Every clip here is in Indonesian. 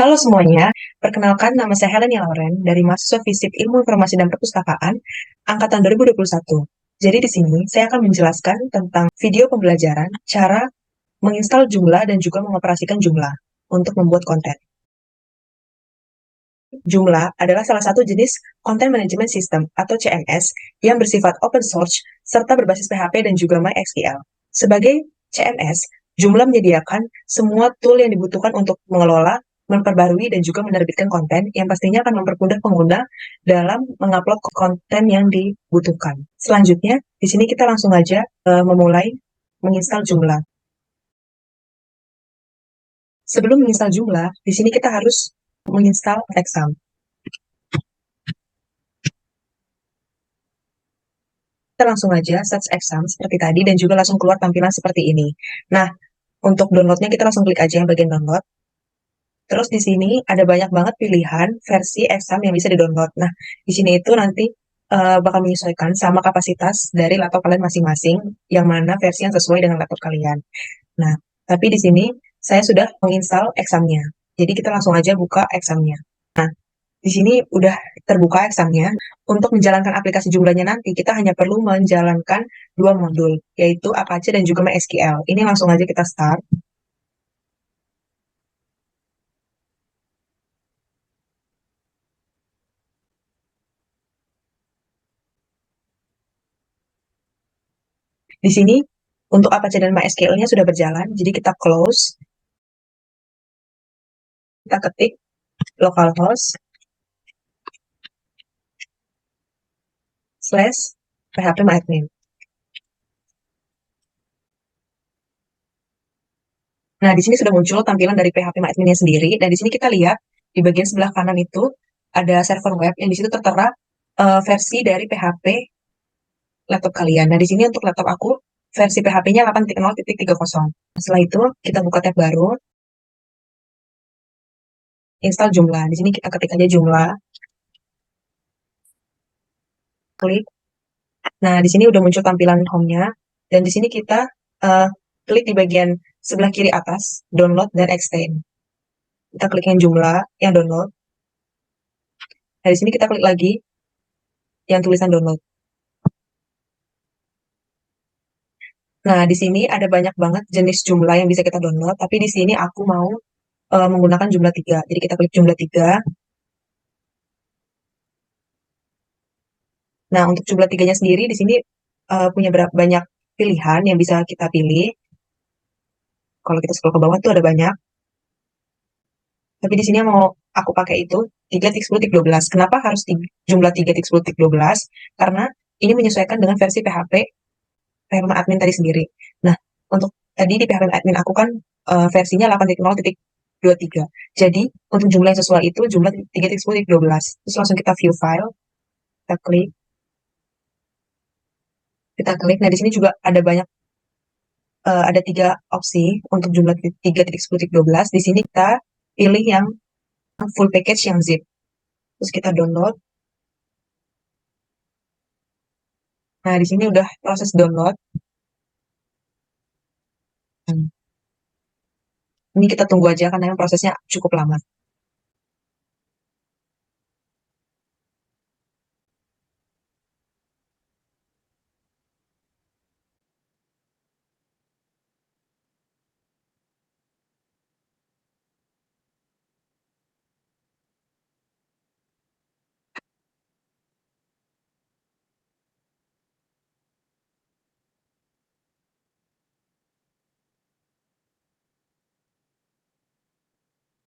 Halo semuanya, perkenalkan nama saya Helena Lauren dari mahasiswa Fisip Ilmu Informasi dan Perpustakaan angkatan 2021. Jadi di sini saya akan menjelaskan tentang video pembelajaran cara menginstal Joomla dan juga mengoperasikan Joomla untuk membuat konten. Joomla adalah salah satu jenis Content Management System atau CMS yang bersifat open source serta berbasis PHP dan juga MySQL. Sebagai CMS, Joomla menyediakan semua tool yang dibutuhkan untuk mengelola, memperbarui, dan juga menerbitkan konten yang pastinya akan mempermudah pengguna dalam mengupload konten yang dibutuhkan. Selanjutnya, di sini kita langsung aja memulai menginstal Joomla. Sebelum menginstal Joomla, di sini kita harus menginstal Exam. Kita langsung aja search exam seperti tadi dan juga langsung keluar tampilan seperti ini. Nah, untuk downloadnya kita langsung klik aja yang bagian download. Terus di sini ada banyak banget pilihan versi exam yang bisa di-download. Nah, di sini itu nanti bakal menyesuaikan sama kapasitas dari laptop kalian masing-masing, yang mana versi yang sesuai dengan laptop kalian. Nah, tapi di sini saya sudah menginstal examnya. Jadi kita langsung aja buka examnya. Nah, di sini udah terbuka examnya. Untuk menjalankan aplikasi jumlahnya nanti, kita hanya perlu menjalankan dua modul, yaitu Apache dan juga MySQL. Ini langsung aja kita start. Di sini, untuk Apache dan MySQL-nya sudah berjalan, jadi kita close, kita ketik localhost slash phpMyAdmin. Nah, di sini sudah muncul tampilan dari phpMyAdmin-nya sendiri, dan di sini kita lihat di bagian sebelah kanan itu ada server web yang di situ tertera versi dari PHP laptop kalian. Nah, di sini untuk laptop aku, versi PHP-nya 8.0.30. Setelah itu, kita buka tab baru, install Joomla. Di sini kita ketik aja Joomla, klik. Nah, di sini udah muncul tampilan home-nya, dan di sini kita uh, klik di bagian sebelah kiri atas, download dan extend. Kita klik yang Joomla, yang download. Nah, di sini kita klik lagi yang tulisan download. Nah, di sini ada banyak banget jenis Joomla yang bisa kita download, tapi di sini aku mau menggunakan Joomla 3. Jadi kita klik Joomla 3. Nah, untuk Joomla 3-nya sendiri di sini punya banyak pilihan yang bisa kita pilih. Kalau kita scroll ke bawah tuh ada banyak. Tapi di sini yang mau aku pakai itu 3.10.12. Kenapa harus Joomla 3.10.12? Karena ini menyesuaikan dengan versi PHP admin tadi sendiri. Nah, untuk tadi di PHP admin aku kan versinya 8.0.23. Jadi, untuk jumlah yang sesuai itu jumlah 3.10.12. Terus langsung kita view file, kita klik, kita klik. Nah, di sini juga ada banyak, ada 3 opsi untuk jumlah 3.10.12. Di sini kita pilih yang full package yang zip. Terus kita download. Nah, di sini udah proses download. Ini kita tunggu aja karena yang prosesnya cukup lama.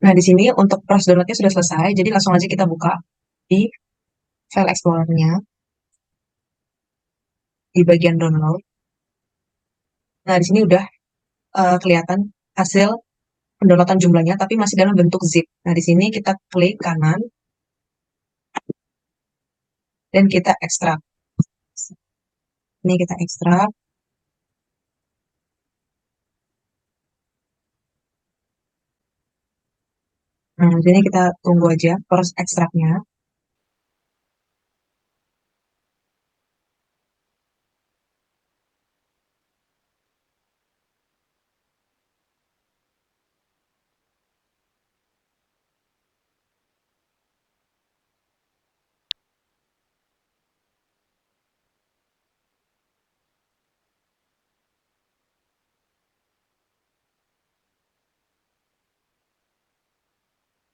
Nah, di sini untuk proses downloadnya sudah selesai, jadi langsung aja kita buka di file explorer-nya, di bagian download. Nah, di sini udah kelihatan hasil pendownloadan jumlahnya, tapi masih dalam bentuk zip. Nah, di sini kita klik kanan, dan kita ekstrak. Ini kita ekstrak. Nah, di sini kita tunggu aja proses ekstraknya.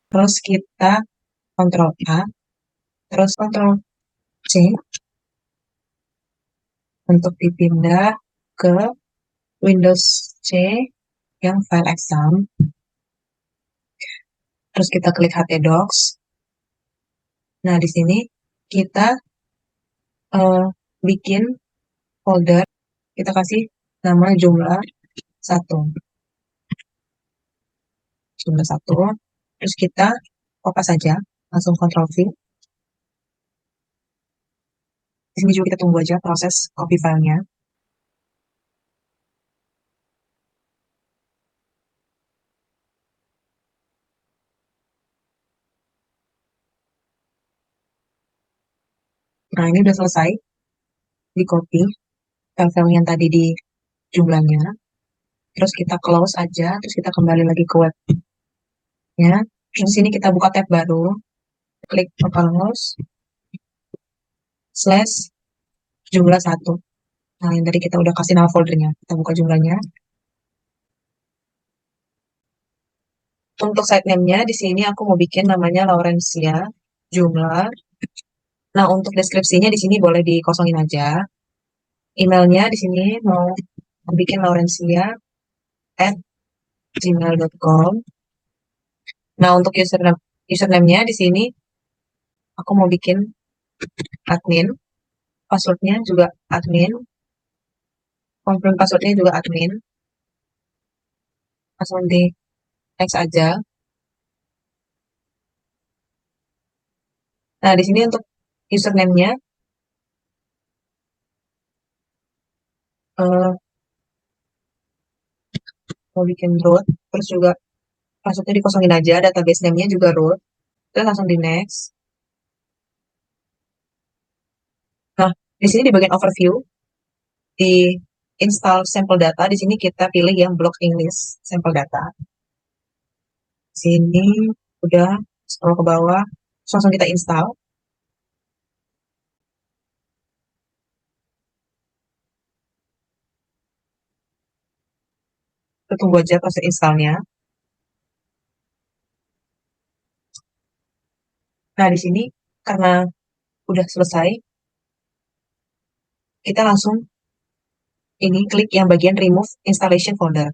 terus kita Ctrl A, terus Ctrl C untuk dipindah ke Windows C yang file exam. Terus kita klik htdocs. Nah, di sini kita bikin folder, kita kasih nama jumlah satu, terus kita copy saja, langsung Ctrl V. Di sini juga kita tunggu aja proses copy filenya. Nah, ini udah selesai di copy file-file yang tadi di jumlahnya. Terus kita close aja, terus kita kembali lagi ke webnya. Terus di sini kita buka tab baru, klik localhost slash jumlah 1. Nah, yang tadi kita udah kasih nama foldernya. Kita buka jumlahnya. Untuk site name-nya di sini aku mau bikin namanya Laurencia jumlah. Nah, untuk deskripsinya di sini boleh dikosongin aja. Emailnya di sini mau bikin laurencia@gmail.com. Nah, untuk username-nya di sini aku mau bikin admin. Passwordnya juga admin. Confirm passwordnya juga admin. Langsung di next aja. Nah, di sini untuk username-nya eh, mau bikin root, terus juga passwordnya dikosongin aja, database name-nya juga root, terus langsung di next. Nah, di sini di bagian overview, di install sampel data, di sini kita pilih yang block English sampel data. Sini udah scroll ke bawah, terus langsung kita install. Kita tunggu aja proses installnya. Nah, di sini karena udah selesai, kita langsung ini klik yang bagian remove installation folder.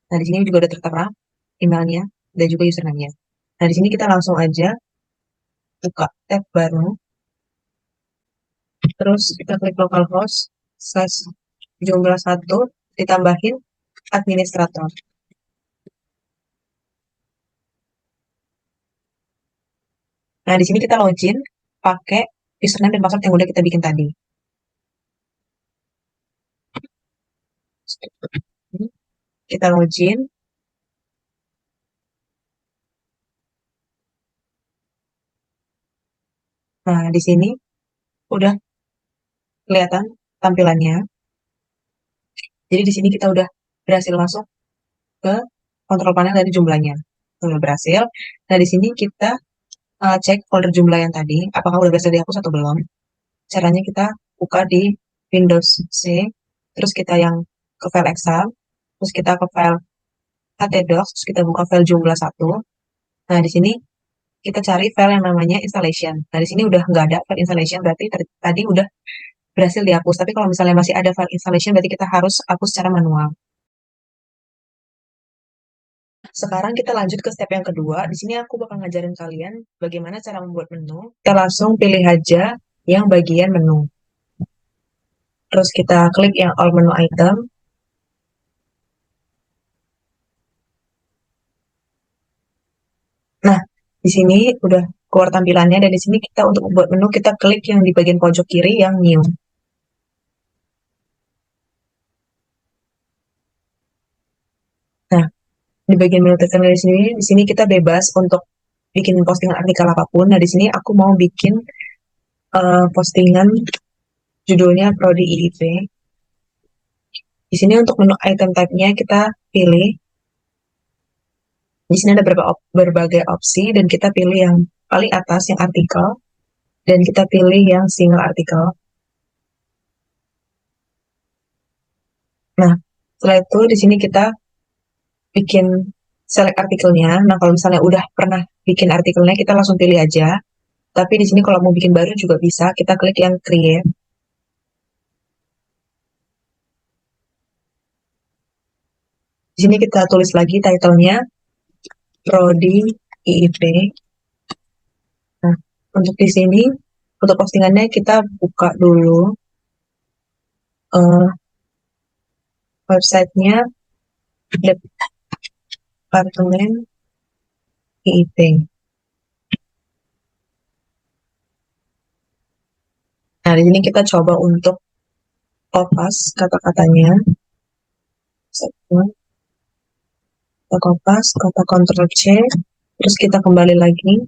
Nah, di sini juga udah tertera emailnya dan juga username-nya. Nah, di sini kita langsung aja buka tab baru, terus kita klik localhost slash jumlah 1, ditambahin administrator. Nah, di sini kita login pakai username dan password yang udah kita bikin tadi. Kita login. Nah, di sini udah kelihatan tampilannya. Jadi di sini kita udah berhasil masuk ke kontrol panel dari jumlahnya. Udah berhasil. Nah, di sini kita cek folder jumlah yang tadi, apakah udah berhasil dihapus atau belum. Caranya kita buka di Windows C, terus kita yang ke file Excel, terus kita ke file htdocs, terus kita buka file jumlah 1. Nah, di sini kita cari file yang namanya installation. Nah, di sini udah nggak ada file installation, berarti tadi udah berhasil dihapus. Tapi kalau misalnya masih ada file installation, berarti kita harus hapus secara manual. Sekarang kita lanjut ke step yang kedua. Di sini aku bakal ngajarin kalian bagaimana cara membuat menu. Kita langsung pilih aja yang bagian menu. Terus kita klik yang all menu item. Nah, di sini udah keluar tampilannya dan di sini kita untuk membuat menu kita klik yang di bagian pojok kiri yang new. Nah, di bagian menu tertera di sini kita bebas untuk bikin postingan artikel apapun. Nah, di sini aku mau bikin postingan judulnya Prodi IIP. Di sini untuk menu item type-nya kita pilih. Di sini ada berbagai opsi dan kita pilih yang paling atas yang artikel dan kita pilih yang single artikel. Nah, setelah itu di sini kita bikin select artikelnya. Nah, kalau misalnya udah pernah bikin artikelnya, kita langsung pilih aja. Tapi di sini kalau mau bikin baru juga bisa, kita klik yang create. Di sini kita tulis lagi title-nya, Prodi IIP. Nah, untuk di sini, untuk postingannya kita buka dulu eh, websitenya Departemen IIP. Nah, di sini kita coba untuk kopas kata-katanya. Satu, kita kopas, kata Ctrl C, terus kita kembali lagi.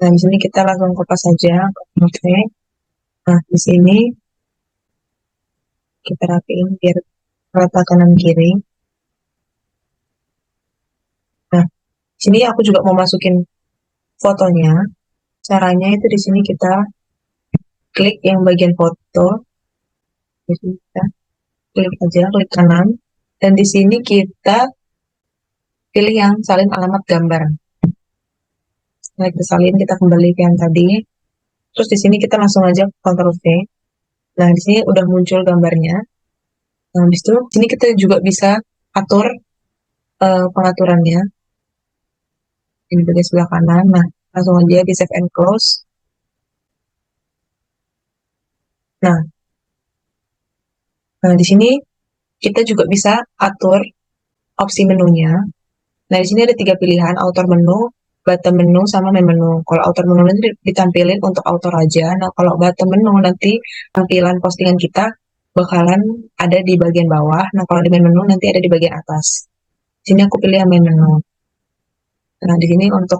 Nah, di sini kita langsung kopas saja, Ctrl V. Nah, di sini kita rapiin biar rata kanan kiri. Nah, di sini aku juga mau masukin fotonya. Caranya itu di sini kita klik yang bagian foto. Di sini kita klik aja, klik kanan. Dan di sini kita pilih yang salin alamat gambar. Nah, kita salin, kita kembali ke yang tadi. Terus di sini kita langsung aja Ctrl V. Nah, di sini udah muncul gambarnya. Nah, habis itu, di sini kita juga bisa atur pengaturannya. Ini bagian sebelah kanan. Nah, langsung aja di save and close. Nah, di sini kita juga bisa atur opsi menunya. Nah, di sini ada 3 pilihan, author menu, bottom menu, sama main menu. Kalau author menu nanti ditampilin untuk author aja. Nah, kalau bottom menu nanti tampilan postingan kita bakalan ada di bagian bawah. Nah, kalau di main menu nanti ada di bagian atas. Di sini aku pilih yang main menu. Nah, di sini untuk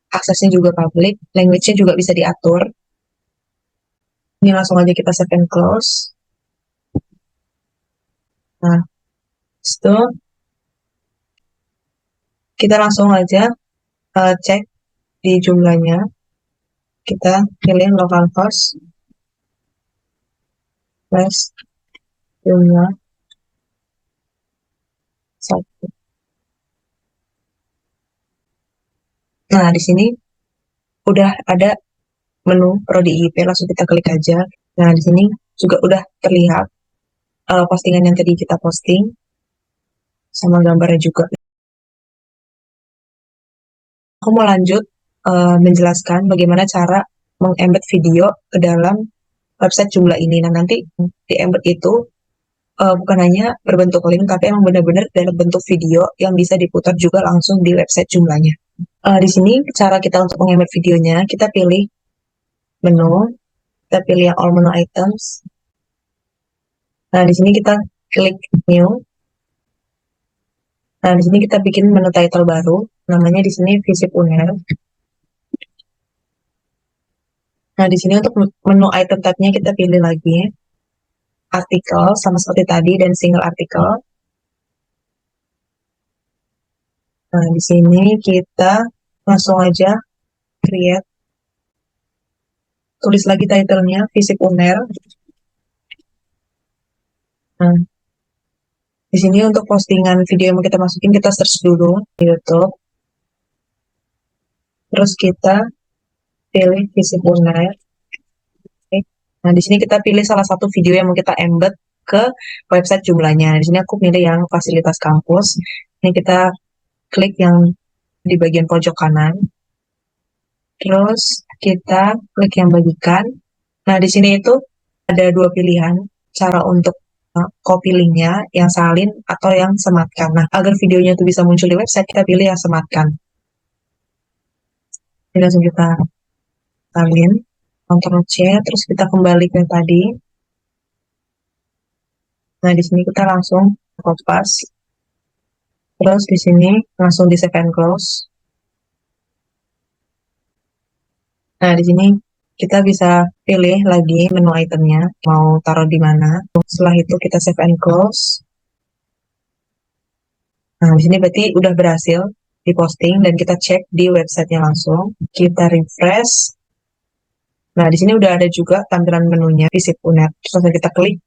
aksesnya juga public, language-nya juga bisa diatur. Ini langsung aja kita save and close. Nah, itu kita langsung aja cek di jumlahnya. Kita pilih localhost plus jumlah 1. Nah, di sini udah ada menu Prodi IIP, langsung kita klik aja. Nah, di sini juga udah terlihat postingan yang tadi kita posting, sama gambarnya juga. Aku mau lanjut menjelaskan bagaimana cara mengembed video ke dalam website jumlah ini. Nah, nanti di embed itu bukan hanya berbentuk link, tapi emang benar-benar dalam bentuk video yang bisa diputar juga langsung di website jumlahnya. Di sini cara kita untuk mengembed videonya, kita pilih menu, kita pilih yang all menu items. Nah, di sini kita klik new. Nah, di sini kita bikin menu title baru, namanya di sini Visip Uner. Nah, di sini untuk menu item tab-nya kita pilih lagi artikel sama seperti tadi dan single artikel. Nah, di sini kita langsung aja create, tulis lagi title-nya Visip Uner. Nah, di sini untuk postingan video yang mau kita masukin, kita search dulu di YouTube. Terus kita pilih Visip Uner. Oke. Nah, di sini kita pilih salah satu video yang mau kita embed ke website jumlahnya. Di sini aku pilih yang fasilitas kampus. Ini kita klik yang di bagian pojok kanan. Terus kita klik yang bagikan. Nah, di sini itu ada 2 pilihan cara untuk copy linknya, yang salin atau yang sematkan. Nah, agar videonya itu bisa muncul di website, kita pilih yang sematkan. Ini langsung kita salin, Ctrl C, terus kita kembali ke yang tadi. Nah, di sini kita langsung kopas. Terus di sini langsung di save and close. Nah, di sini kita bisa pilih lagi menu itemnya, mau taruh di mana. Setelah itu kita save and close. Nah, di sini berarti udah berhasil diposting dan kita cek di websitenya langsung. Kita refresh. Nah, di sini udah ada juga tampilan menunya, Visip Uner. Terus kita klik.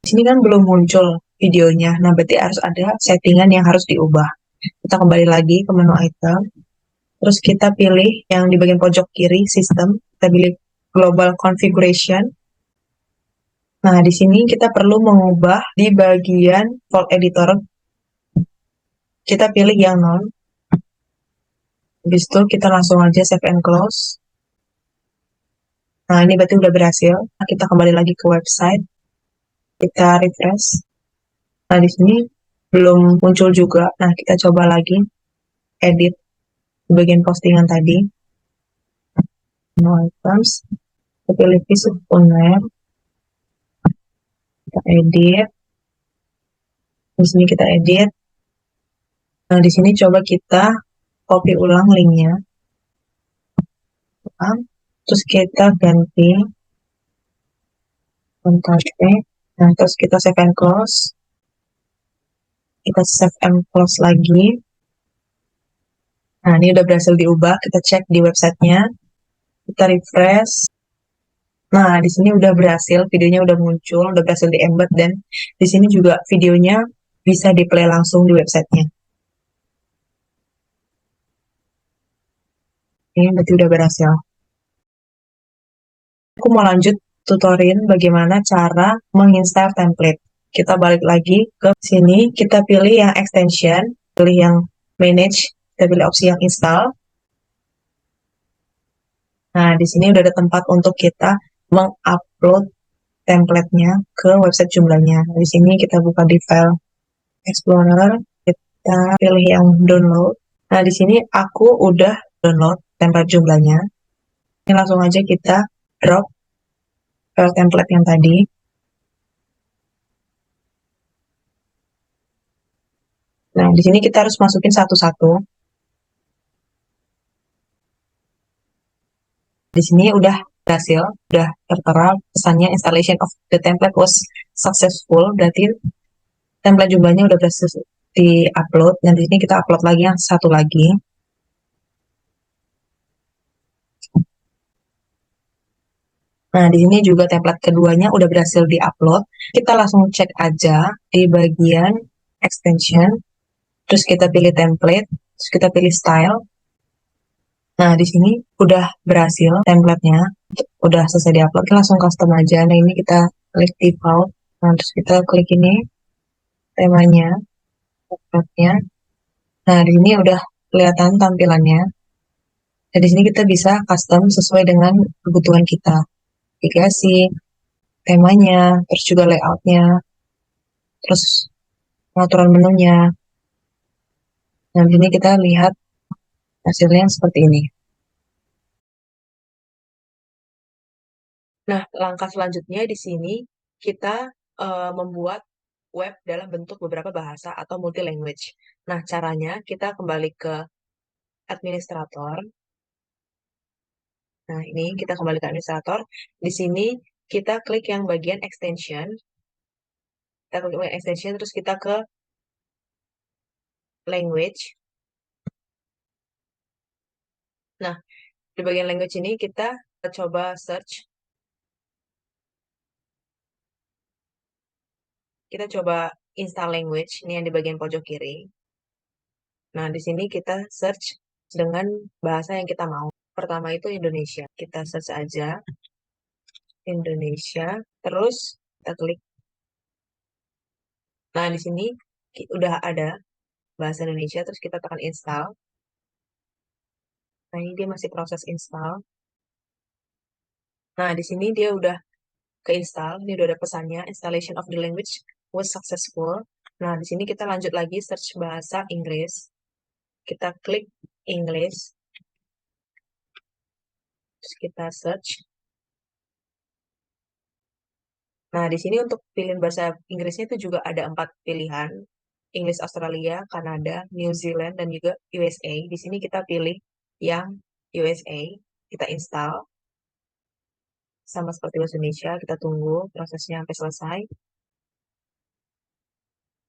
Di Di sini kan belum muncul videonya, nah berarti harus ada settingan yang harus diubah. Kita kembali lagi ke menu item, terus kita pilih yang di bagian pojok kiri, sistem, kita pilih global configuration. Nah, di sini kita perlu mengubah di bagian font editor, kita pilih yang non. Habis itu kita langsung aja save and close. Nah, ini berarti udah berhasil. Nah, kita kembali lagi ke website, kita refresh. Nah, di sini belum muncul juga. Nah, kita coba lagi edit di bagian postingan tadi. No items. Kita pilih piece owner. Kita edit. Di sini kita edit. Nah, di sini coba kita copy ulang linknya. Terus kita ganti Ctrl V. Nah, terus kita save and close. Kita save and close lagi. Nah, ini udah berhasil diubah. Kita cek di websitenya. Kita refresh. Nah, di sini udah berhasil. Videonya udah muncul. Udah berhasil di-embed. Dan di sini juga videonya bisa di-play langsung di websitenya. Ini berarti udah berhasil. Aku mau lanjut tutorial bagaimana cara menginstal template. Kita balik lagi ke sini. Kita pilih yang extension. Pilih yang manage. Kita pilih opsi yang install. Nah, di sini udah ada tempat untuk kita mengupload template-nya ke website jumlahnya. Di sini kita buka di file Explorer, kita pilih yang download. Nah, di sini aku udah download template jumlahnya. Ini langsung aja kita drop file template yang tadi. Nah, di sini kita harus masukin satu-satu. Di sini udah berhasil, udah tertera pesannya installation of the template was successful, berarti template jumlahnya udah berhasil di-upload, dan di sini kita upload lagi yang satu lagi. Nah, di sini juga template keduanya udah berhasil di-upload. Kita langsung cek aja di bagian extension, terus kita pilih template, terus kita pilih style. Nah, di sini udah berhasil template-nya, udah selesai di-upload. Kita langsung custom aja. Nah, ini kita klik default. Nah, terus kita klik ini temanya, template-nya. Nah, di sini udah kelihatan tampilannya. Dan di sini kita bisa custom sesuai dengan kebutuhan kita. Aplikasi, temanya, terus juga layout-nya, terus pengaturan menunya. Nah, di sini kita lihat hasilnya seperti ini. Nah, langkah selanjutnya di sini kita membuat web dalam bentuk beberapa bahasa atau multi language. Nah, caranya kita kembali ke administrator. Nah, ini kita kembali ke administrator. Di sini kita klik yang bagian extension. Kita klik bagian extension, terus kita ke language. Nah, di bagian language ini kita coba search. Kita coba install language, ini yang di bagian pojok kiri. Nah, di sini kita search dengan bahasa yang kita mau. Pertama itu Indonesia. Kita search aja Indonesia, terus kita klik. Nah, di sini udah ada bahasa Indonesia, terus kita tekan install. Nah, ini dia masih proses install. Nah, di sini dia udah keinstall. Ini udah ada pesannya, installation of the language was successful. Nah, di sini kita lanjut lagi search bahasa Inggris. Kita klik English. Terus kita search. Nah, di sini untuk pilihan bahasa Inggrisnya itu juga ada 4 pilihan. Inggris Australia, Kanada, New Zealand, dan juga USA. Di sini kita pilih yang USA. Kita install. Sama seperti bahasa Indonesia, kita tunggu prosesnya sampai selesai.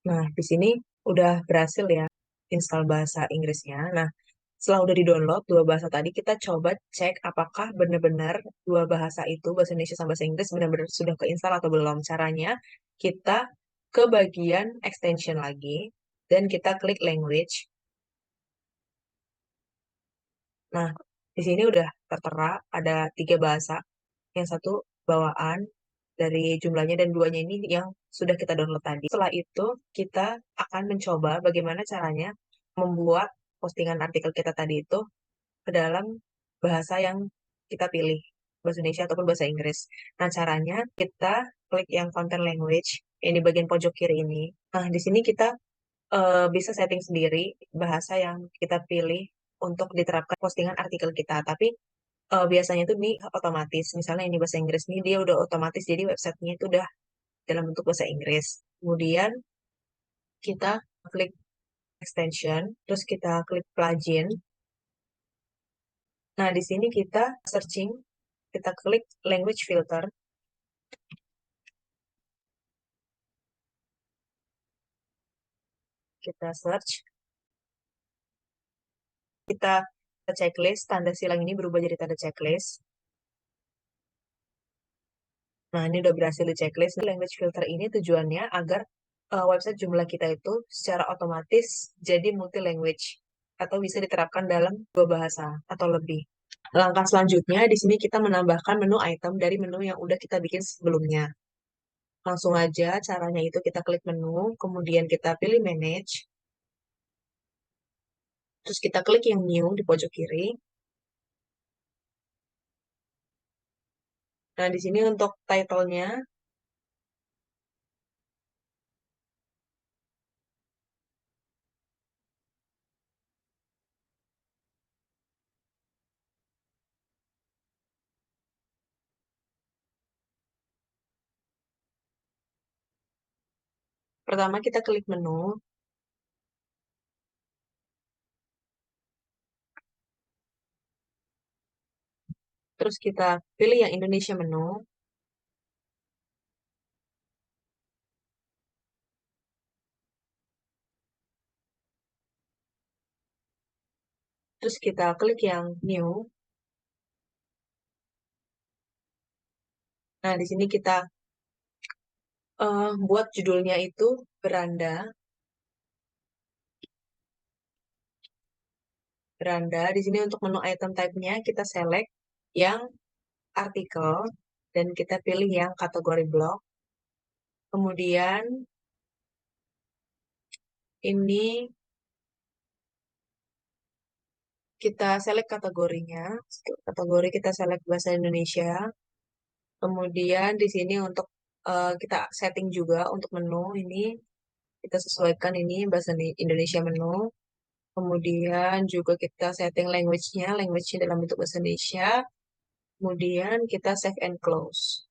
Nah, di sini udah berhasil ya install bahasa Inggrisnya. Nah, setelah udah di-download dua bahasa tadi, kita coba cek apakah benar-benar dua bahasa itu, bahasa Indonesia sama bahasa Inggris, benar-benar sudah keinstal atau belum. Caranya, kita ke bagian extension lagi, dan kita klik language. Nah, di sini udah tertera ada 3 bahasa. Yang satu bawaan dari jumlahnya, dan duanya ini yang sudah kita download tadi. Setelah itu, kita akan mencoba bagaimana caranya membuat postingan artikel kita tadi itu ke dalam bahasa yang kita pilih, bahasa Indonesia ataupun bahasa Inggris. Nah, caranya kita klik yang content language, yang di bagian pojok kiri ini. Nah, di sini kita bisa setting sendiri bahasa yang kita pilih untuk diterapkan postingan artikel kita. Tapi biasanya itu ini otomatis. Misalnya ini bahasa Inggris nih, dia udah otomatis, jadi websitenya itu udah dalam bentuk bahasa Inggris. Kemudian kita klik extension, terus kita klik plugin. Nah, di sini kita searching, kita klik language filter, kita search, kita checklist, tanda silang ini berubah jadi tanda checklist. Nah, ini udah berhasil di checklist. Language filter ini tujuannya agar website jumlah kita itu secara otomatis jadi multi language atau bisa diterapkan dalam 2 bahasa atau lebih. Langkah selanjutnya di sini kita menambahkan menu item dari menu yang udah kita bikin sebelumnya. Langsung aja caranya itu kita klik menu, kemudian kita pilih manage, terus kita klik yang new di pojok kiri. Nah, di sini untuk title-nya, pertama kita klik menu, terus kita pilih yang Indonesia menu, terus kita klik yang new. Nah, di sini kita buat judulnya itu beranda. Beranda. Di sini untuk menu item type-nya kita select yang artikel dan kita pilih yang kategori blog. Kemudian ini kita select kategorinya. Kategori kita select bahasa Indonesia. Kemudian di sini untuk kita setting juga untuk menu ini kita sesuaikan ini bahasa Indonesia menu. Kemudian juga kita setting language-nya, language-nya dalam bentuk bahasa Indonesia. Kemudian kita save and close.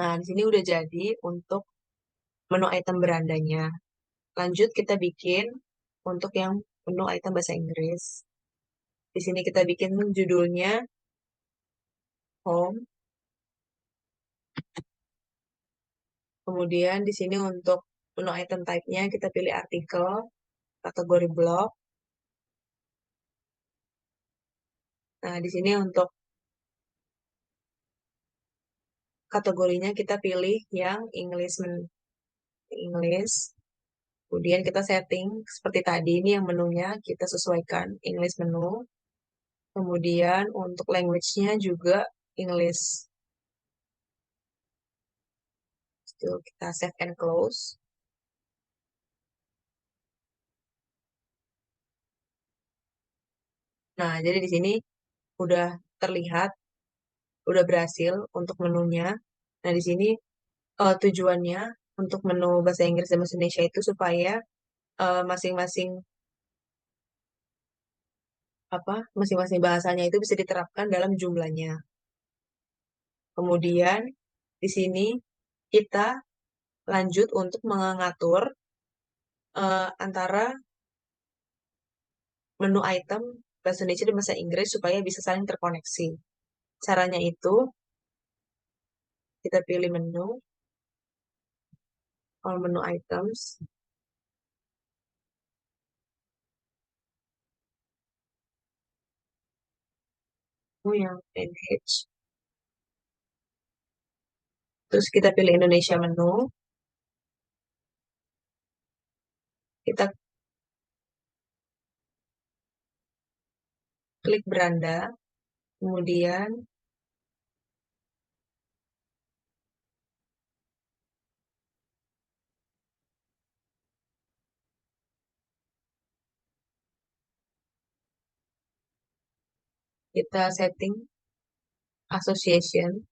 Nah, di sini udah jadi untuk menu item berandanya. Lanjut kita bikin untuk yang menu item bahasa Inggris. Di sini kita bikin judulnya home. Kemudian di sini untuk menu item type-nya kita pilih artikel, kategori blog. Nah, di sini untuk kategorinya kita pilih yang English, English. Kemudian kita setting seperti tadi, ini yang menunya kita sesuaikan English menu. Kemudian untuk language-nya juga English. Itu kita save and close. Nah, jadi di sini udah terlihat, udah berhasil untuk menunya. Nah, di sini tujuannya untuk menu bahasa Inggris dan bahasa Indonesia itu supaya masing-masing masing-masing bahasanya itu bisa diterapkan dalam jumlahnya. Kemudian di sini kita lanjut untuk mengatur antara menu item bahasa Indonesia dan bahasa Inggris supaya bisa saling terkoneksi. Caranya itu kita pilih menu, all menu items, menu yang manage. Terus kita pilih Indonesia menu, kita klik beranda, kemudian kita setting association.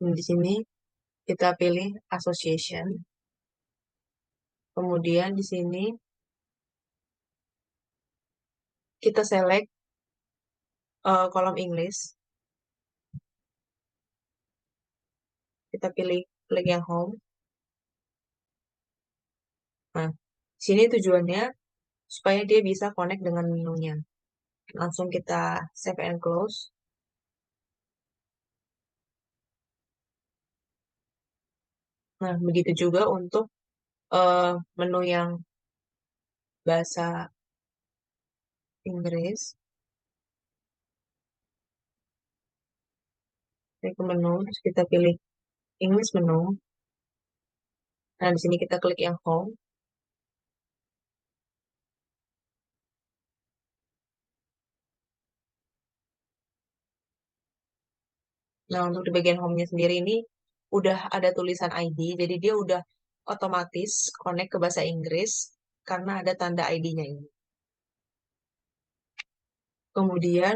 Di sini kita pilih association. Kemudian di sini kita select kolom English. Kita pilih klik yang home. Nah, sini tujuannya supaya dia bisa connect dengan menunya. Langsung kita save and close. Nah, begitu juga untuk eh, menu yang bahasa Inggris. Klik ke menu, terus kita pilih English menu. Nah, di sini kita klik yang home. Nah, untuk di bagian home-nya sendiri ini udah ada tulisan ID, jadi dia udah otomatis connect ke bahasa Inggris karena ada tanda ID-nya ini. Kemudian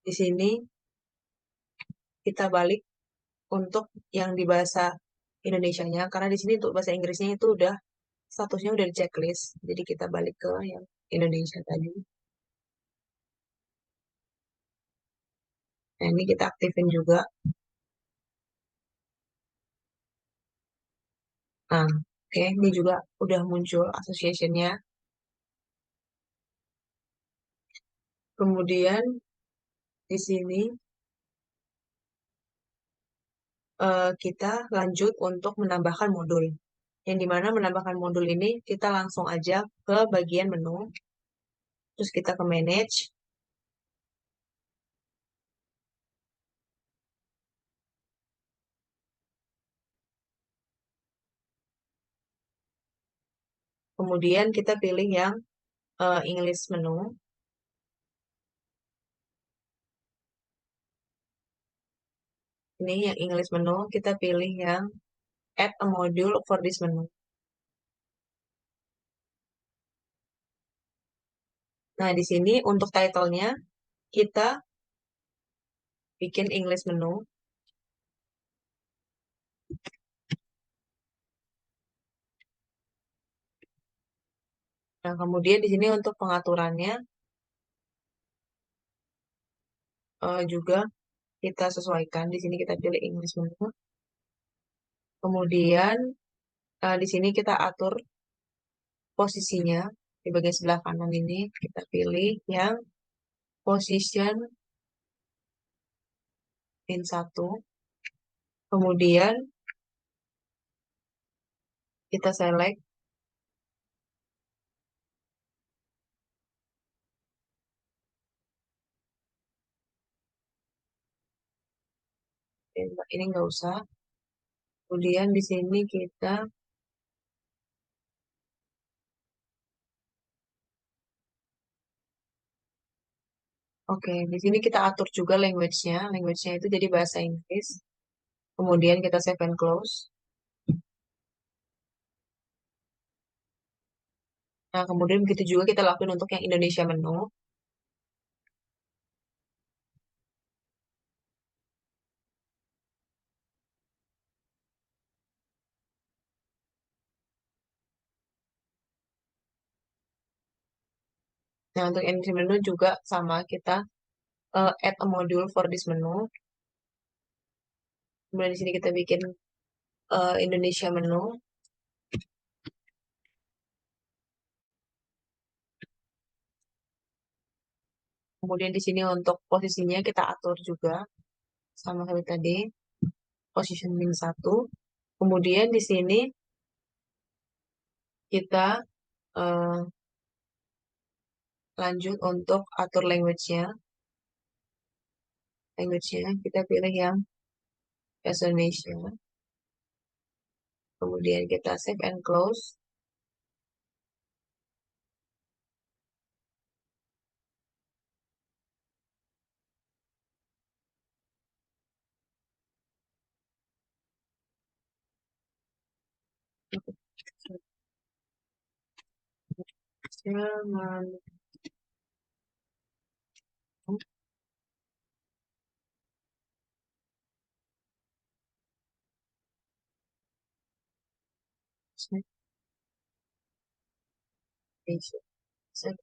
di sini kita balik untuk yang di bahasa Indonesianya, karena di sini untuk bahasa Inggrisnya itu udah statusnya udah di checklist. Jadi kita balik ke yang Indonesia tadi. Nah, ini kita aktifin juga. Nah, oke, ini juga udah muncul association-nya. Kemudian di sini kita lanjut untuk menambahkan modul. Yang dimana menambahkan modul ini kita langsung aja ke bagian menu, terus kita ke manage, kemudian kita pilih yang English menu. Ini yang English menu, kita pilih yang add a module for this menu. Nah, di sini untuk title-nya kita bikin English menu. Nah, kemudian di sini untuk pengaturannya juga kita sesuaikan. Di sini kita pilih English menu. Kemudian di sini kita atur posisinya di bagian sebelah kanan ini kita pilih yang position in 1. Kemudian kita select ini nggak usah. Kemudian di sini kita oke, di sini kita atur juga language-nya. Language-nya itu jadi bahasa Inggris. Kemudian kita save and close. Nah, kemudian begitu juga kita lakukan untuk yang Indonesia menu. Nah, untuk Indonesia menu juga sama, kita add a module for this menu. Kemudian di sini kita bikin Indonesia menu. Kemudian di sini untuk posisinya kita atur juga. sama seperti tadi, positioning 1. Kemudian di sini kita eh, lanjut untuk atur language-nya. Language-nya kita pilih yang bahasa Indonesia. Kemudian kita save and close. Jangan save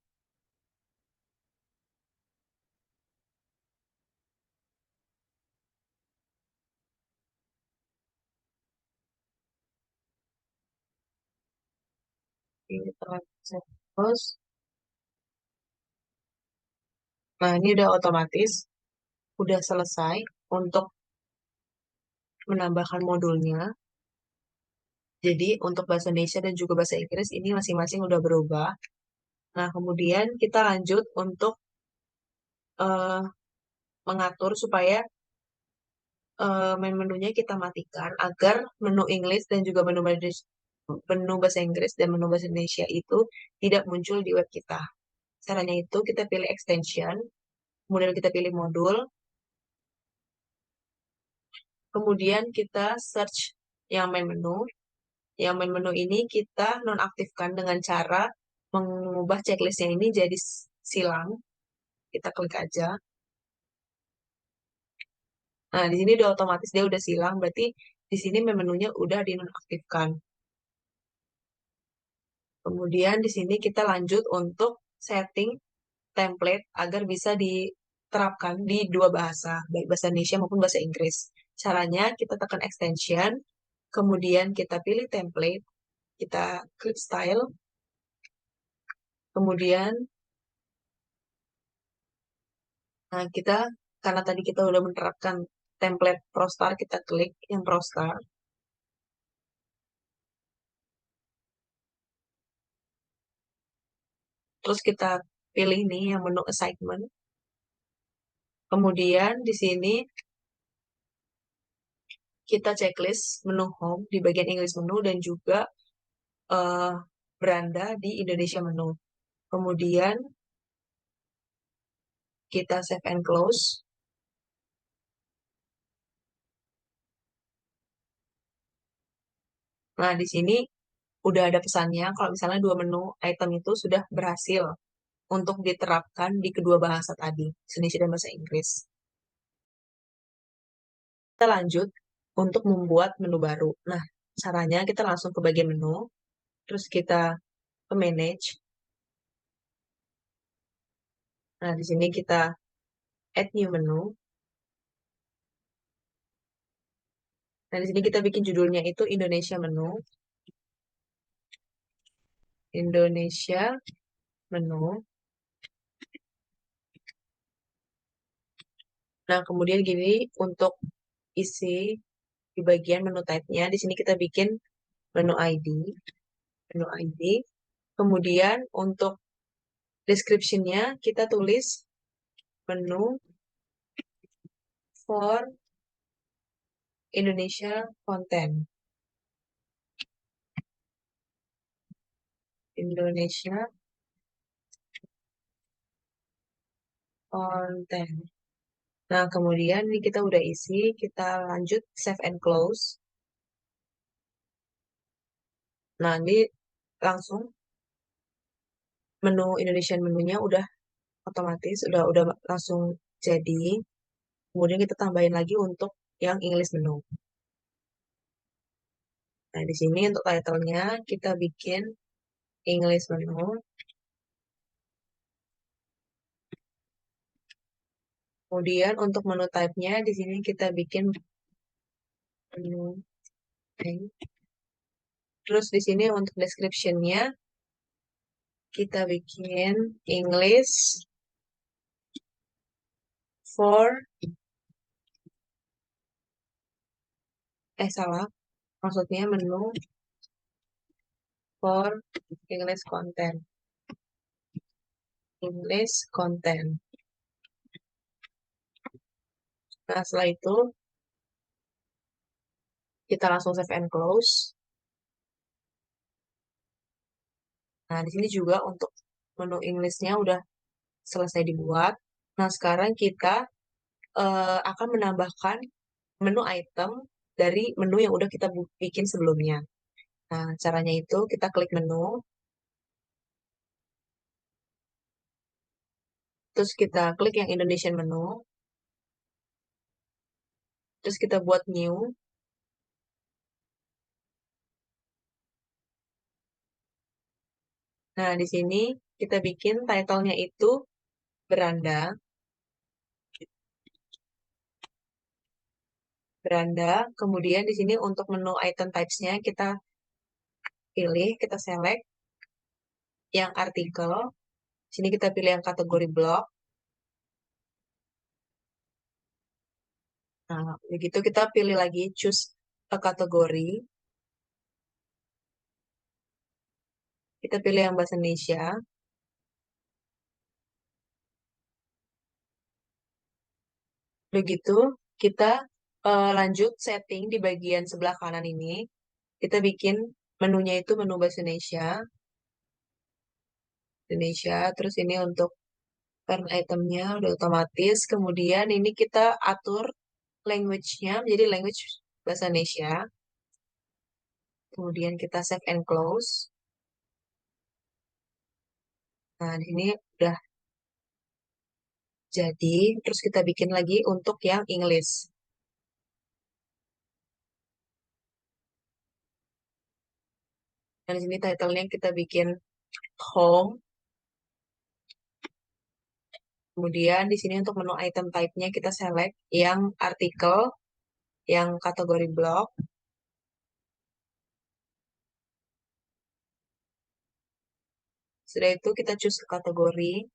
kita save close. Nah, ini udah otomatis, udah selesai untuk menambahkan modulnya. Jadi untuk bahasa Indonesia dan juga bahasa Inggris ini masing-masing udah berubah. Nah, kemudian kita lanjut untuk eh, mengatur supaya main menunya kita matikan agar menu English dan juga menu bahasa Inggris dan menu bahasa Indonesia itu tidak muncul di web kita. Caranya itu kita pilih extension, kemudian kita pilih modul, kemudian kita search yang main menu. Yang main menu ini kita nonaktifkan dengan cara mengubah checklistnya ini jadi silang. Kita klik aja. Nah, di sini udah otomatis dia udah silang, berarti di sini main menunya udah dinonaktifkan. Kemudian di sini kita lanjut untuk setting template agar bisa diterapkan di dua bahasa, baik bahasa Indonesia maupun bahasa Inggris. Caranya kita tekan extension, kemudian kita pilih template, kita klik style, kemudian kita karena tadi kita udah menerapkan template ProStar, kita klik yang ProStar. Terus kita pilih nih yang menu assignment. Kemudian di sini kita checklist menu home di bagian English menu dan juga eh, beranda di Indonesia menu. Kemudian kita save and close. Nah, di sini udah ada pesannya kalau misalnya dua menu item itu sudah berhasil untuk diterapkan di kedua bahasa tadi, Indonesia dan bahasa Inggris. Kita lanjut untuk membuat menu baru. Nah, caranya kita langsung ke bagian menu, terus kita ke manage. Nah, di sini kita add new menu. Nah, di sini kita bikin judulnya itu Indonesia menu. Indonesia menu. Nah, kemudian gini untuk isi di bagian menu type-nya, di sini kita bikin menu ID. Menu ID. Kemudian untuk description-nya kita tulis menu for Indonesia content. Indonesia content. Nah, kemudian ini kita udah isi, kita lanjut save and close. Nah, ini langsung menu Indonesian menunya udah otomatis, udah langsung jadi. Kemudian kita tambahin lagi untuk yang English menu. Nah, di sini untuk title-nya kita bikin English menu. Kemudian untuk menu type-nya di sini kita bikin menu type. Terus di sini untuk description-nya kita bikin English for Salah, maksudnya menu for English content. English content. Nah, setelah itu kita langsung save and close. Nah, di sini juga untuk menu English-nya udah selesai dibuat. Nah, sekarang kita akan menambahkan menu item dari menu yang udah kita bikin sebelumnya. Nah, caranya itu kita klik menu, terus kita klik yang Indonesian menu, terus kita buat new. Nah, di sini kita bikin title-nya itu beranda, beranda. Kemudian di sini untuk menu item types-nya kita pilih, kita select yang artikel. Di sini kita pilih yang kategori blog. Nah, begitu kita pilih lagi choose a kategori. Kita pilih yang bahasa Indonesia. Begitu kita lanjut setting di bagian sebelah kanan ini. Kita bikin menunya itu menu bahasa Indonesia. Indonesia. Terus ini untuk parent itemnya udah otomatis. Kemudian ini kita atur language-nya menjadi language bahasa Indonesia. Kemudian kita save and close. Nah, di sini udah jadi. Terus kita bikin lagi untuk yang English. Dan di sini title-nya kita bikin home. Kemudian di sini untuk menu item type-nya kita select yang artikel, yang kategori blog. Setelah itu kita choose kategori.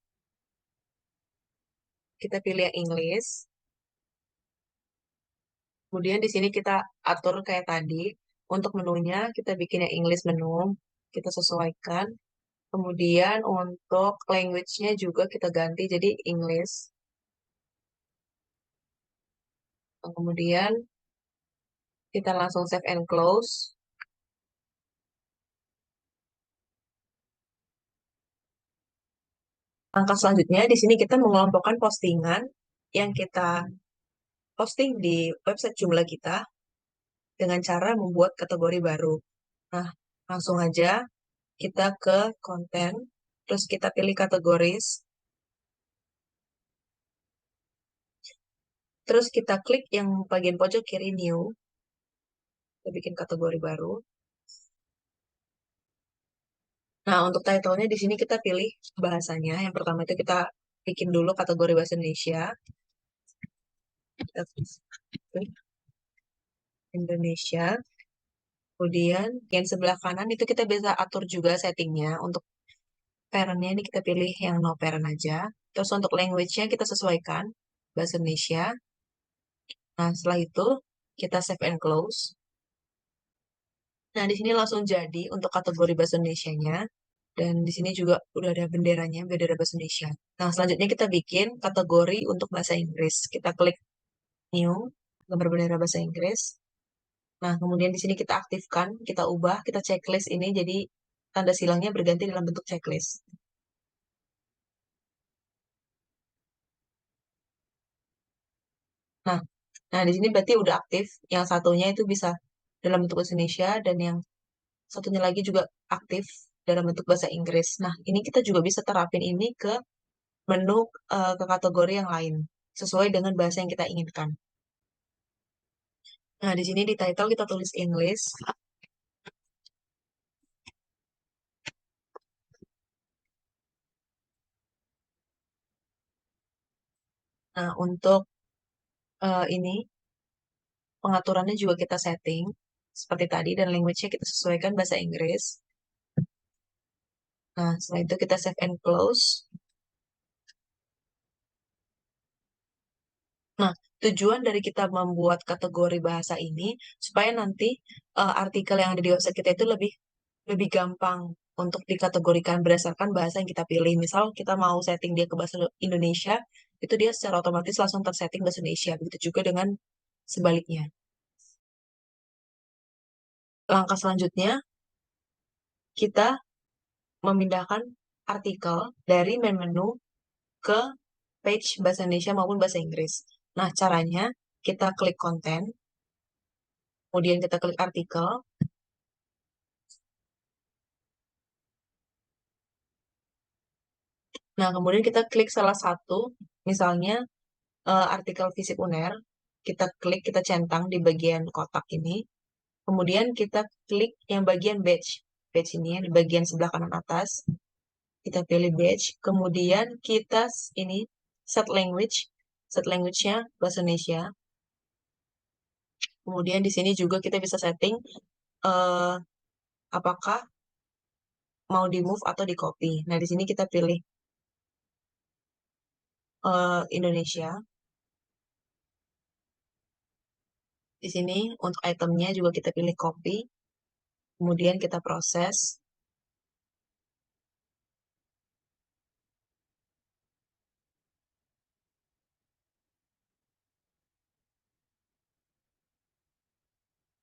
Kita pilih yang English. Kemudian di sini kita atur kayak tadi. Untuk menunya kita bikin yang English menu. Kita sesuaikan. Kemudian untuk language-nya juga kita ganti jadi English. Kemudian kita langsung save and close. Langkah selanjutnya di sini kita mengelompokkan postingan yang kita posting di website jumlah kita dengan cara membuat kategori baru. Nah, langsung aja kita ke konten, terus kita pilih kategoris, terus kita klik yang bagian pojok kiri new, kita bikin kategori baru. Nah, untuk title-nya di sini kita pilih bahasanya. Yang pertama itu kita bikin dulu kategori bahasa Indonesia. Kita klik Indonesia. Kemudian yang sebelah kanan itu kita bisa atur juga settingnya. Untuk parent-nya ini kita pilih yang no parent aja. Terus untuk language-nya kita sesuaikan bahasa Indonesia. Nah, setelah itu kita save and close. Nah, di sini langsung jadi untuk kategori bahasa Indonesianya. Dan di sini juga udah ada benderanya, bendera bahasa Indonesia. Nah, selanjutnya kita bikin kategori untuk bahasa Inggris. Kita klik new, gambar bendera bahasa Inggris. Nah, kemudian di sini kita aktifkan, kita ubah, kita checklist ini jadi tanda silangnya berganti dalam bentuk checklist. Nah, nah di sini berarti udah aktif. Yang satunya itu bisa dalam bentuk bahasa Indonesia dan yang satunya lagi juga aktif dalam bentuk bahasa Inggris. Nah, ini kita juga bisa terapin ini ke menu ke kategori yang lain sesuai dengan bahasa yang kita inginkan. Nah, di sini di title kita tulis English. Nah, untuk ini pengaturannya juga kita setting seperti tadi dan language-nya kita sesuaikan bahasa Inggris. Nah, setelah itu kita save and close. Nah, tujuan dari kita membuat kategori bahasa ini supaya nanti artikel yang ada di website kita itu lebih lebih gampang untuk dikategorikan berdasarkan bahasa yang kita pilih. Misal kita mau setting dia ke bahasa Indonesia, itu dia secara otomatis langsung tersetting bahasa Indonesia. Begitu juga dengan sebaliknya. Langkah selanjutnya, kita memindahkan artikel dari main menu ke page bahasa Indonesia maupun bahasa Inggris. Nah, caranya kita klik konten, kemudian kita klik artikel. Nah, kemudian kita klik salah satu, misalnya artikel Visip UNER, kita klik, kita centang di bagian kotak ini, kemudian kita klik yang bagian badge, badge ini ya, di bagian sebelah kanan atas, kita pilih badge, kemudian kita ini set language-nya bahasa Indonesia, kemudian di sini juga kita bisa setting eh, apakah mau di move atau di copy. Nah, di sini kita pilih Indonesia. Di sini untuk itemnya juga kita pilih copy, kemudian kita proses.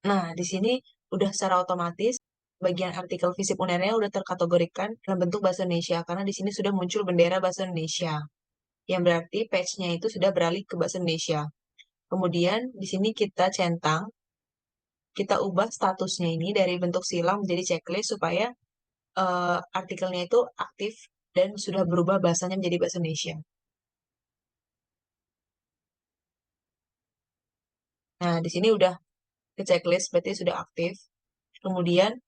Nah, di sini udah secara otomatis bagian artikel Visip Unernya udah terkategorikan dalam bentuk bahasa Indonesia karena di sini sudah muncul bendera bahasa Indonesia. Yang berarti page-nya itu sudah beralih ke bahasa Indonesia. Kemudian di sini kita centang, kita ubah statusnya ini dari bentuk silang menjadi checklist supaya artikelnya itu aktif dan sudah berubah bahasanya menjadi bahasa Indonesia. Nah, di sini udah ke checklist, berarti sudah aktif. Kemudian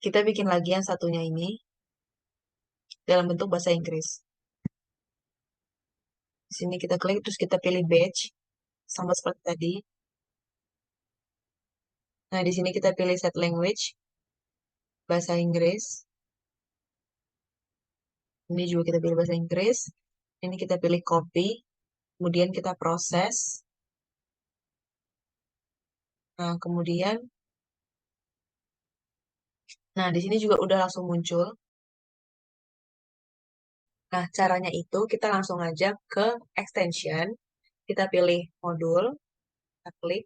kita bikin lagi yang satunya ini dalam bentuk bahasa Inggris. Di sini kita klik, terus kita pilih batch, sama seperti tadi. Nah, di sini kita pilih set language, bahasa Inggris. Ini juga kita pilih bahasa Inggris. Ini kita pilih copy, kemudian kita proses. Nah, kemudian, nah di sini juga udah langsung muncul. Nah, caranya itu kita langsung aja ke extension, kita pilih modul, kita klik,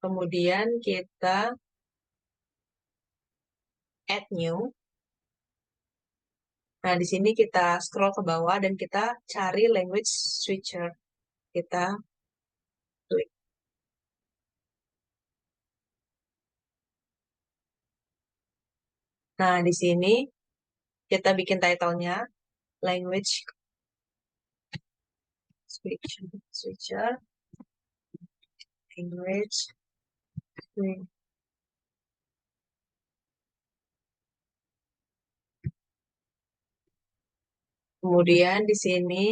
kemudian kita add new. Nah, di sini kita scroll ke bawah dan kita cari language switcher. Kita klik. Nah, di sini kita bikin title-nya language switcher, language switcher. Kemudian di sini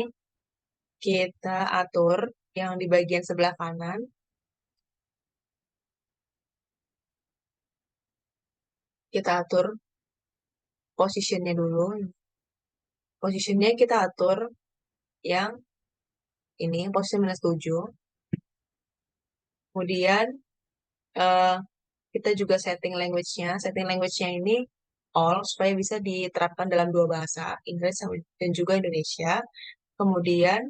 kita atur yang di bagian sebelah kanan. Kita atur positionnya dulu. Positionnya kita atur yang ini, posisi -7. Kemudian eh, kita juga setting language-nya. Setting language-nya ini all, supaya bisa diterapkan dalam dua bahasa, Inggris dan juga Indonesia. Kemudian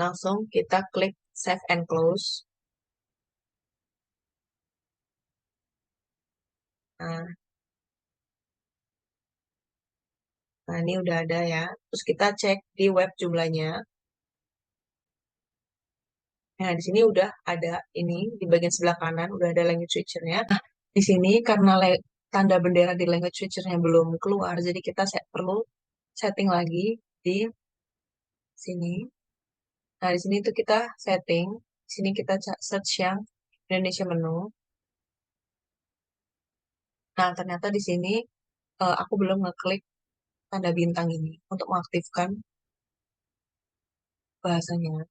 langsung kita klik save and close. Nah, nah, ini udah ada ya. Terus kita cek di web jumlahnya. Nah, di sini udah ada ini di bagian sebelah kanan udah ada language switcher-nya. Nah, di sini karena tanda bendera di language switcher-nya belum keluar, jadi kita perlu setting lagi di sini. Nah, di sini tuh kita setting. Di sini kita search yang Indonesia menu. Nah, ternyata di sini aku belum ngeklik tanda bintang ini untuk mengaktifkan bahasanya.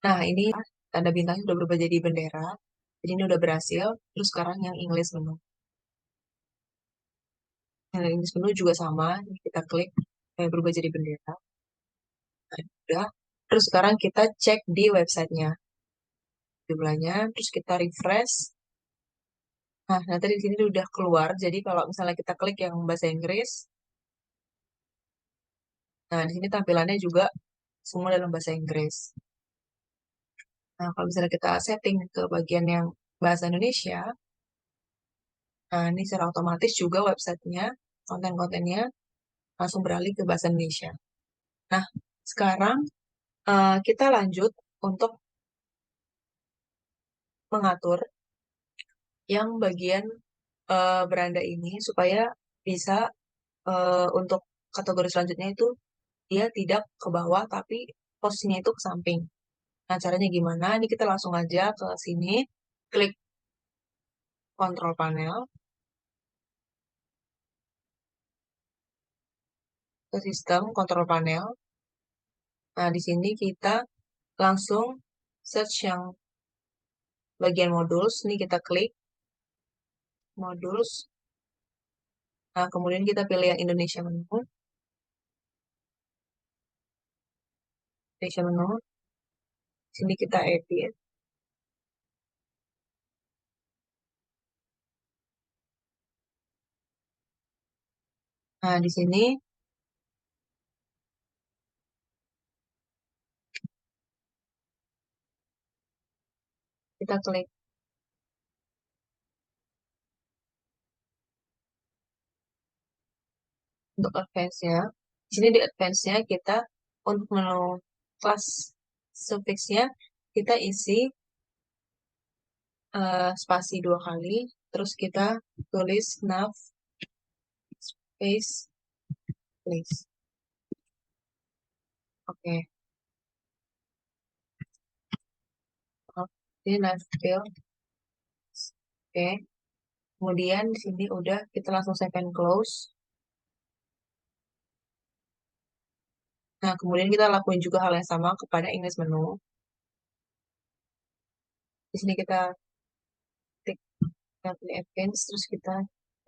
Nah, ini tanda bintangnya udah berubah jadi bendera. Jadi ini udah berhasil. Terus sekarang yang English menu. Yang English menu juga sama. Ini kita klik. berubah jadi bendera. Nah, udah. Terus sekarang kita cek di websitenya jumlahnya, terus kita refresh. Nah, nanti di sini udah keluar. Jadi kalau misalnya kita klik yang bahasa Inggris, nah di sini tampilannya juga semua dalam bahasa Inggris. Nah, kalau misalnya kita setting ke bagian yang bahasa Indonesia, nah ini secara otomatis juga websitenya, konten-kontennya langsung beralih ke bahasa Indonesia. Nah, sekarang kita lanjut untuk mengatur yang bagian beranda ini supaya bisa untuk kategori selanjutnya itu dia tidak ke bawah tapi posisinya itu ke samping. Nah, caranya gimana? Ini kita langsung aja ke sini, klik kontrol panel, ke sistem kontrol panel. Nah, di sini kita langsung search yang bagian modules. Ini kita klik modules. Nah, kemudian kita pilih yang Indonesia menu. Indonesia menu. Sini kita edit. Nah, di sini kita klik untuk advance-nya. Di sini di advance-nya kita untuk menu kelas suffix-nya kita isi spasi 2 kali, terus kita tulis nav space place. Oke, ini nav field. Oke, kemudian di sini udah kita langsung save and close. Nah, kemudian kita lakuin juga hal yang sama kepada English menu. Di sini kita klik pilih advance, terus kita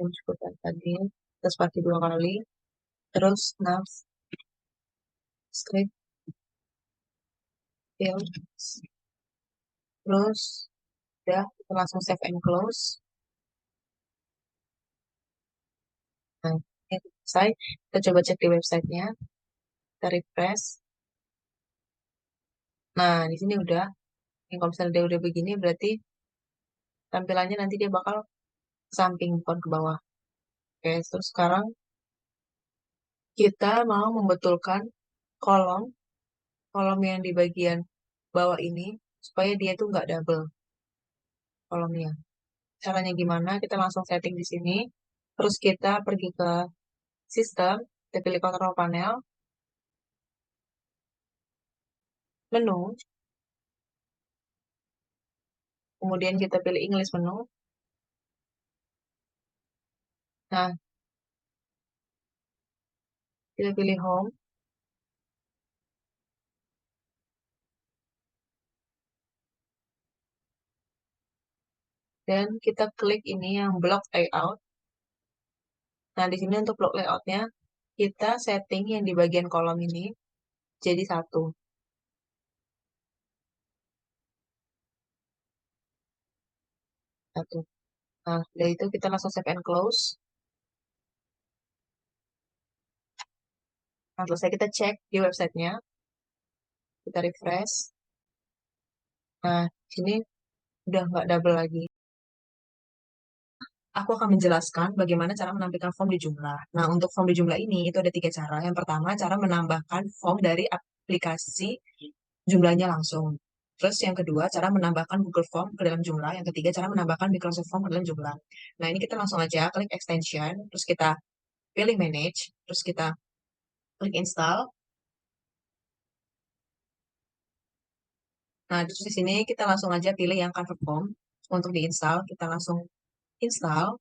masukkan tadi, terus pakai 2 kali, terus nav script field, terus udah kita langsung save and close. Nah, ini selesai. Kita coba cek di websitenya, kita refresh. Nah, di sini udah. Yang kalau misalnya dia udah begini, berarti tampilannya nanti dia bakal ke samping, bukan ke bawah. Oke, terus sekarang kita mau membetulkan kolom, kolom yang di bagian bawah ini, supaya dia tuh nggak double kolomnya. Caranya gimana? Kita langsung setting di sini. Terus kita pergi ke sistem, kita pilih control panel, menu, kemudian kita pilih English menu. Nah, kita pilih home, dan kita klik ini yang block layout. Nah, di sini untuk block layoutnya, kita setting yang di bagian kolom ini jadi 1. Satu. Nah, dari itu kita langsung save and close. Nah, selesai kita cek di websitenya, kita refresh. Nah, sini udah nggak double lagi. Aku akan menjelaskan bagaimana cara menampilkan form di jumlah. Nah, untuk form di jumlah ini, itu ada 3 cara. Yang pertama, cara menambahkan form dari aplikasi jumlahnya langsung. Terus yang kedua, cara menambahkan Google Form ke dalam jumlah. Yang ketiga, cara menambahkan Microsoft Form ke dalam jumlah. Nah, ini kita langsung aja klik extension, terus kita pilih manage, terus kita klik install. Nah, terus di sini kita langsung aja pilih yang convert form untuk diinstal. Kita langsung install.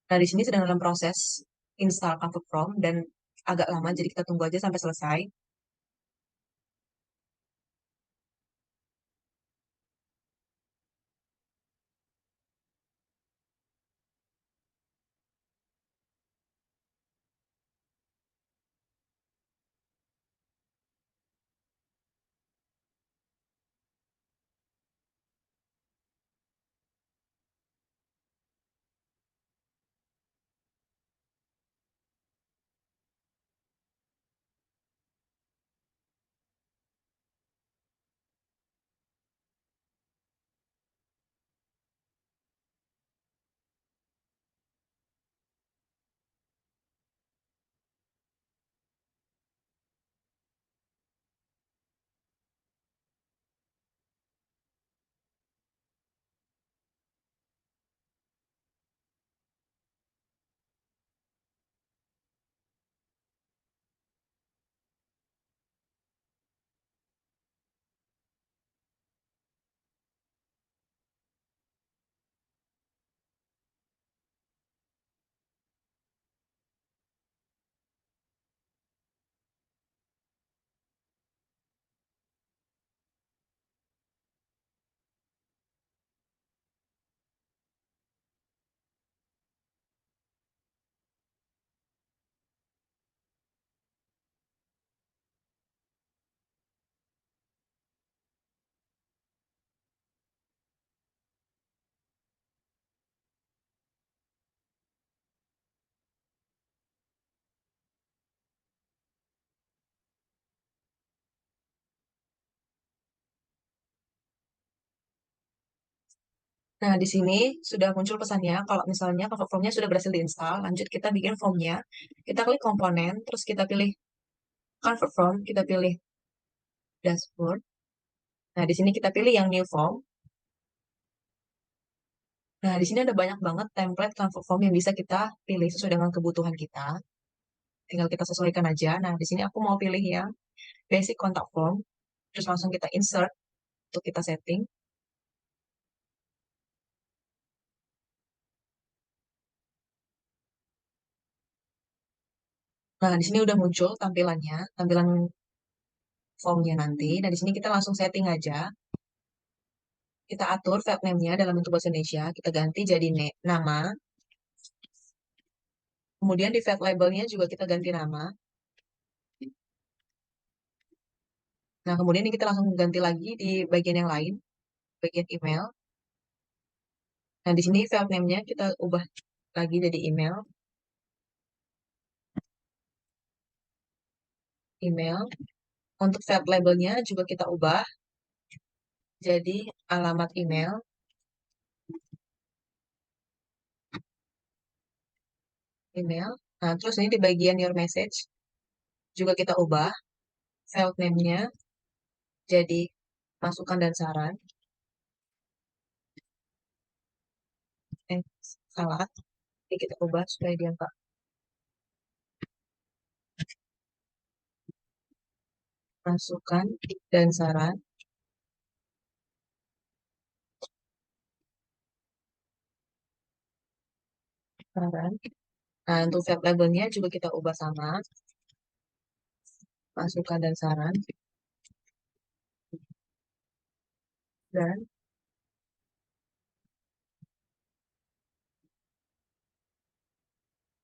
Nah, di sini sedang dalam proses install convert form dan agak lama, jadi kita tunggu aja sampai selesai. Nah, di sini sudah muncul pesannya kalau misalnya cover formnya sudah berhasil diinstal, lanjut kita bikin formnya. Kita klik komponen, terus kita pilih convert form, kita pilih dashboard. Nah, di sini kita pilih yang new form. Nah, di sini ada banyak banget template convert form yang bisa kita pilih sesuai dengan kebutuhan kita. Tinggal kita sesuaikan aja. Nah, di sini aku mau pilih yang basic contact form. Terus langsung kita insert untuk kita setting. Nah, di sini udah muncul tampilannya, tampilan formnya nanti. Nah, di sini kita langsung setting aja. Kita atur file name-nya dalam bentuk bahasa Indonesia. Kita ganti jadi nama. Kemudian di file label-nya juga kita ganti nama. Nah, kemudian ini kita langsung ganti lagi di bagian yang lain, bagian email. Nah, di sini file name-nya kita ubah lagi jadi email. Email. Untuk file label-nya juga kita ubah jadi alamat email. Email. Nah, terus ini di bagian your message juga kita ubah file name-nya jadi masukan dan saran. Salah. Jadi kita ubah supaya dia nggak masukan dan saran. Saran. Nah, untuk file label-nya juga kita ubah sama masukan dan saran. Dan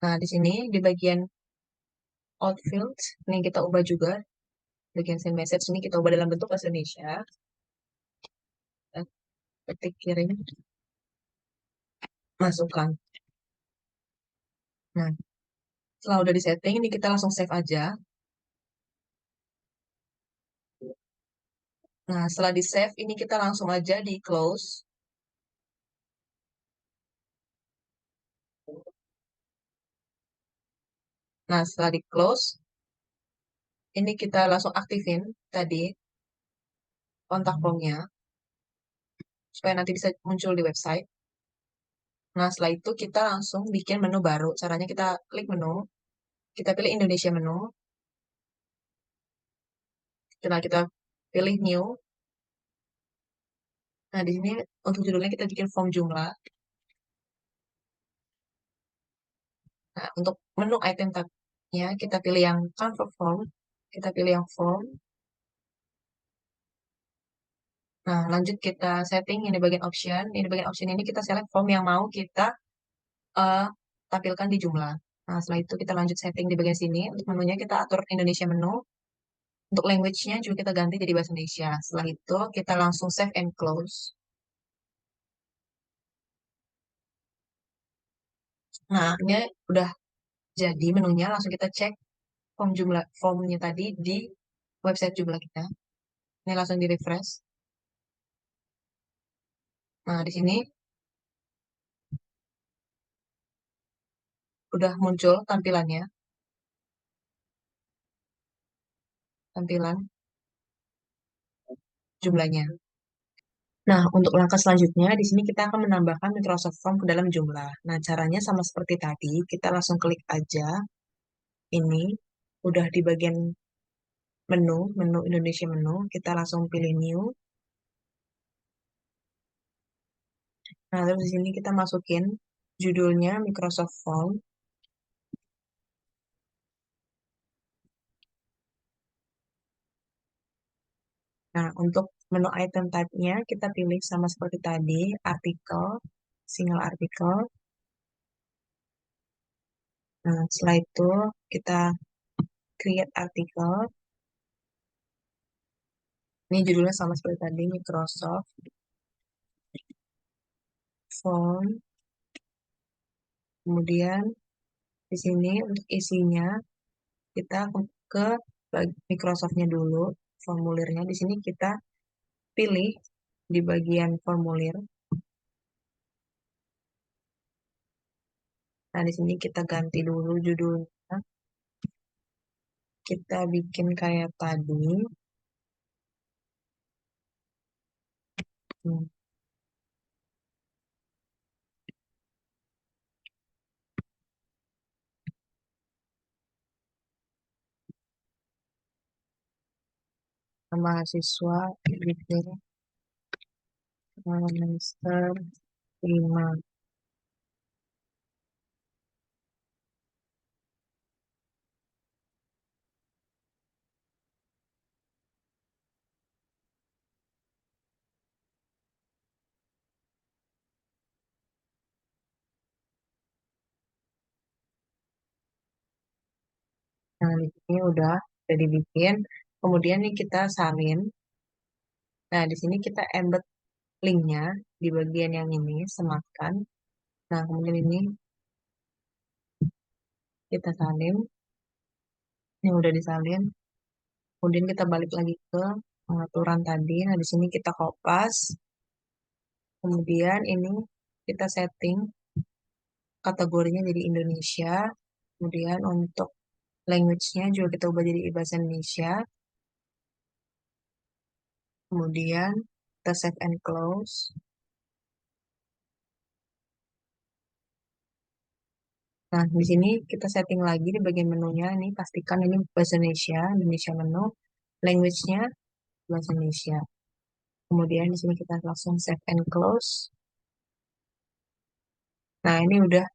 nah, di sini di bagian outfield ini kita ubah juga bagian send message ini kita ubah dalam bentuk bahasa Indonesia. Dan ketik kirim masukan. Nah, setelah udah di setting ini kita langsung save aja. Nah, setelah di save ini kita langsung aja di close. Nah, setelah di close ini kita langsung aktifin tadi kontak formnya supaya nanti bisa muncul di website. Nah, setelah itu kita langsung bikin menu baru. Caranya kita klik menu, kita pilih Indonesia menu. Setelah kita pilih new. Nah, di sini untuk judulnya kita bikin form jumlah. Nah, untuk menu item tab-nya kita pilih yang convert form. Kita pilih yang form. Nah, lanjut kita setting ini bagian option. Ini bagian option ini kita select form yang mau kita eh, tampilkan di jumlah. Nah, setelah itu kita lanjut setting di bagian sini. Untuk menunya kita atur Indonesia menu. Untuk language-nya juga kita ganti jadi bahasa Indonesia. Setelah itu kita langsung save and close. Nah, ini udah jadi menunya. Langsung kita cek form jumlah formnya tadi di website jumlah kita. Ini langsung di refresh. Nah, di sini udah muncul tampilannya, tampilan jumlahnya. Nah, untuk langkah selanjutnya, di sini kita akan menambahkan Microsoft Form ke dalam jumlah. Nah, caranya sama seperti tadi, kita langsung klik aja ini, udah di bagian menu, menu Indonesia menu, kita langsung pilih new. Nah, terus di sini kita masukin judulnya Microsoft Form. Nah, untuk menu item type-nya, kita pilih sama seperti tadi, artikel, single artikel. Nah, setelah itu kita create artikel. Ini judulnya sama seperti tadi, Microsoft Form. Kemudian di sini untuk isinya kita ke Microsoft-nya dulu, formulirnya. Di sini kita pilih di bagian formulir. Nah, di sini kita ganti dulu judulnya. Kita bikin kayak tadi. Hmm, mahasiswa bikin semester 5. Nah, di sini udah dibikin. Kemudian nih kita salin. Nah, di sini kita embed linknya di bagian yang ini, sematkan. Nah, kemudian ini kita salin. Ini udah disalin. Kemudian kita balik lagi ke pengaturan tadi. Nah, di sini kita kopas. Kemudian ini kita setting kategorinya jadi Indonesia. Kemudian untuk language-nya juga kita ubah jadi bahasa Indonesia. Kemudian kita save and close. Nah, di sini kita setting lagi di bagian menunya. Ini pastikan ini bahasa Indonesia, Indonesia menu. Language-nya bahasa Indonesia. Kemudian di sini kita langsung save and close. Nah, ini udah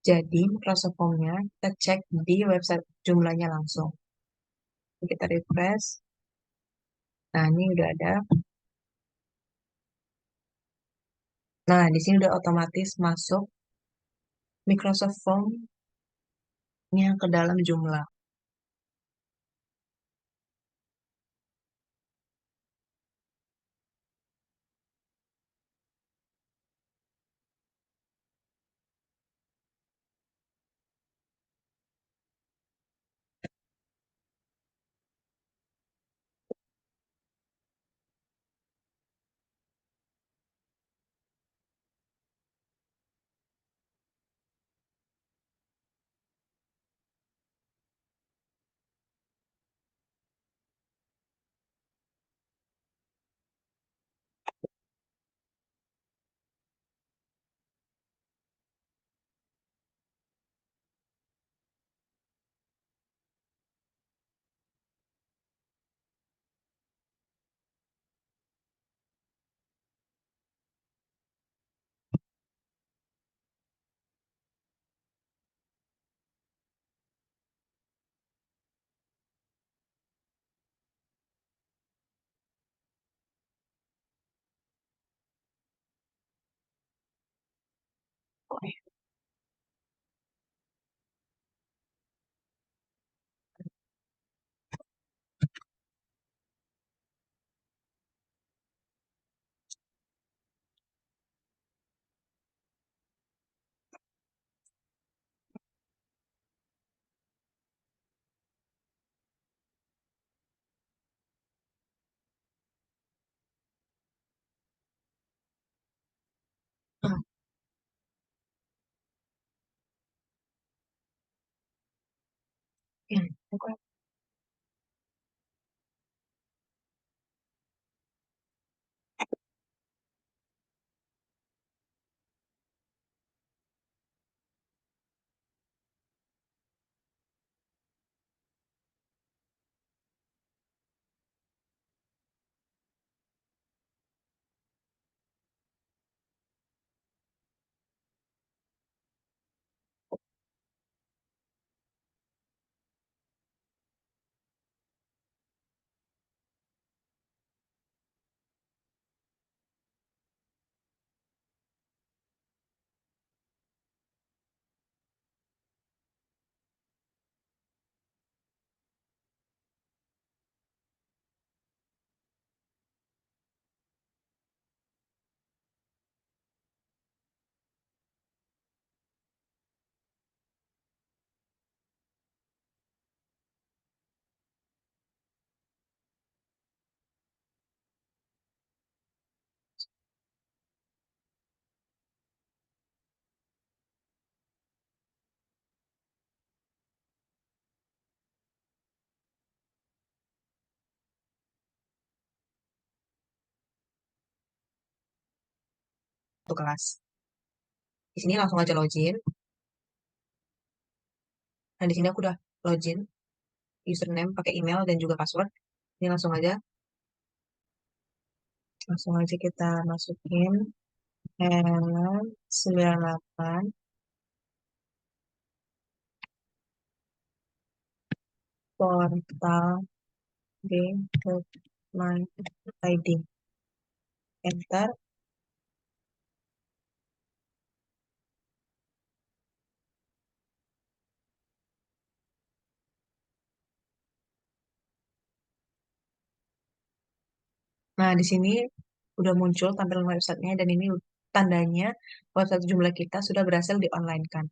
jadi Microsoft Form-nya. Kita cek di website jumlahnya langsung. Kita refresh. Nah, ini udah ada. Nah, di sini udah otomatis masuk Microsoft Form-nya ke dalam jumlah. Ya, waktu kelas. Di sini langsung aja login. Nah, di sini aku udah login, username pakai email dan juga password. Ini langsung aja kita masukin Helen 98 portal b.my.id. Enter. Nah, di sini udah muncul tampilan websitenya dan ini tandanya website Joomla kita sudah berhasil di-online kan.